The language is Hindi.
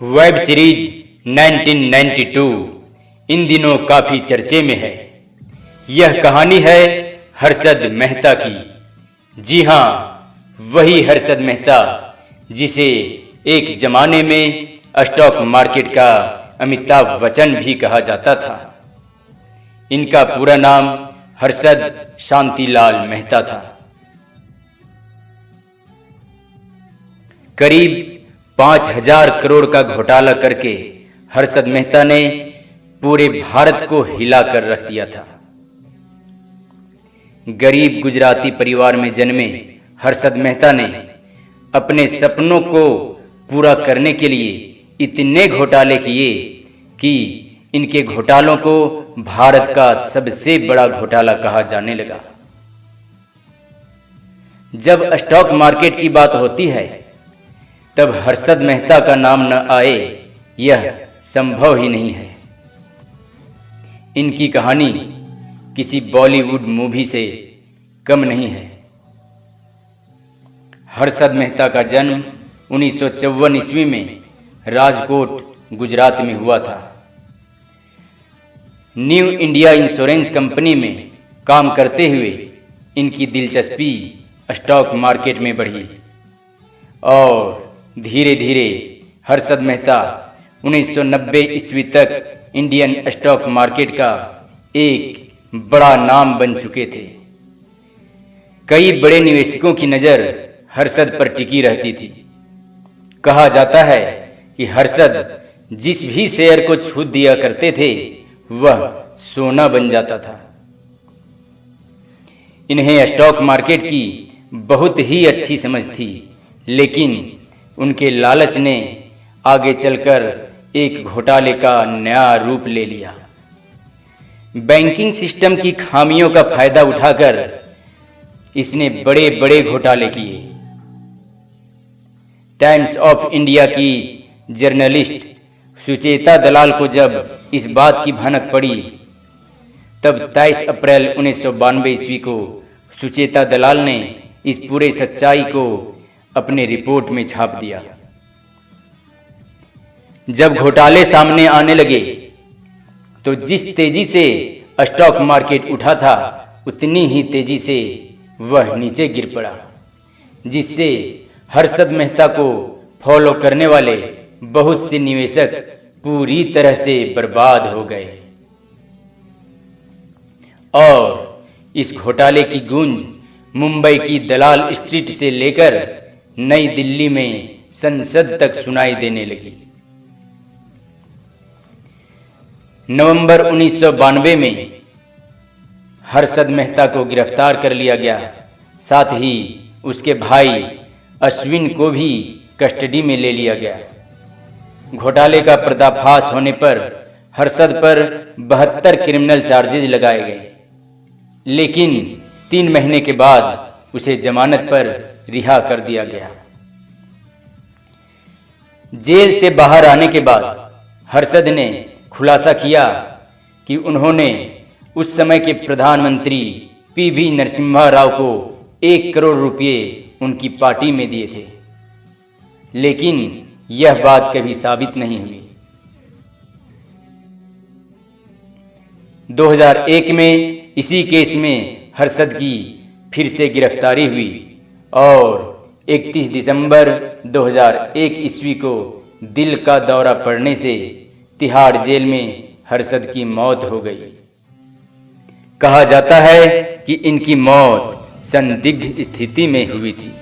वेब सीरीज 1992 इन दिनों काफी चर्चे में है। यह कहानी है हर्षद मेहता की। जी हाँ, वही हर्षद मेहता जिसे एक जमाने में स्टॉक मार्केट का अमिताभ बच्चन भी कहा जाता था। इनका पूरा नाम हर्षद शांतिलाल मेहता था। करीब 5,000 करोड़ का घोटाला करके हर्षद मेहता ने पूरे भारत को हिला कर रख दिया था। गरीब गुजराती परिवार में जन्मे हर्षद मेहता ने अपने सपनों को पूरा करने के लिए इतने घोटाले किए कि इनके घोटालों को भारत का सबसे बड़ा घोटाला कहा जाने लगा। जब स्टॉक मार्केट की बात होती है तब हर्षद मेहता का नाम न आए यह संभव ही नहीं है। इनकी कहानी किसी बॉलीवुड मूवी से कम नहीं है। हर्षद मेहता का जन्म 1954 ईस्वी में राजकोट, गुजरात में हुआ था। न्यू इंडिया इंश्योरेंस कंपनी में काम करते हुए इनकी दिलचस्पी स्टॉक मार्केट में बढ़ी और धीरे धीरे हर्षद मेहता 1990 ईस्वी तक इंडियन स्टॉक मार्केट का एक बड़ा नाम बन चुके थे। कई बड़े निवेशकों की नज़र हर्षद पर टिकी रहती थी। कहा जाता है कि हर्षद जिस भी शेयर को छू दिया करते थे वह सोना बन जाता था। इन्हें स्टॉक मार्केट की बहुत ही अच्छी समझ थी, लेकिन उनके लालच ने आगे चलकर एक घोटाले का नया रूप ले लिया। बैंकिंग सिस्टम की खामियों का फायदा उठाकर इसने बड़े बड़े घोटाले किए। टाइम्स ऑफ इंडिया की जर्नलिस्ट सुचेता दलाल को जब इस बात की भनक पड़ी तब 23 अप्रैल 1992 ईस्वी को सुचेता दलाल ने इस पूरे सच्चाई को अपने रिपोर्ट में छाप दिया। जब घोटाले सामने आने लगे तो जिस तेजी से स्टॉक मार्केट उठा था उतनी ही तेजी से वह नीचे गिर पड़ा, जिससे हर्षद मेहता को फॉलो करने वाले बहुत से निवेशक पूरी तरह से बर्बाद हो गए। और इस घोटाले की गूंज मुंबई की दलाल स्ट्रीट से लेकर नई दिल्ली में संसद तक सुनाई देने लगी। नवंबर 1992 में हर्षद मेहता को गिरफ्तार कर लिया गया। साथ ही उसके भाई अश्विन को भी कस्टडी में ले लिया गया। घोटाले का पर्दाफाश होने पर हर्षद पर 72 क्रिमिनल चार्जेज लगाए गए, लेकिन 3 महीने के बाद उसे जमानत पर रिहा कर दिया गया। जेल से बाहर आने के बाद हर्षद ने खुलासा किया कि उन्होंने उस समय के प्रधानमंत्री पीवी नरसिम्हा राव को 1 करोड़ रुपये उनकी पार्टी में दिए थे, लेकिन यह बात कभी साबित नहीं हुई। 2001 में इसी केस में हर्षद की फिर से गिरफ्तारी हुई और 31 दिसंबर 2001 ईस्वी को दिल का दौरा पड़ने से तिहाड़ जेल में हर्षद की मौत हो गई। कहा जाता है कि इनकी मौत संदिग्ध स्थिति में हुई थी।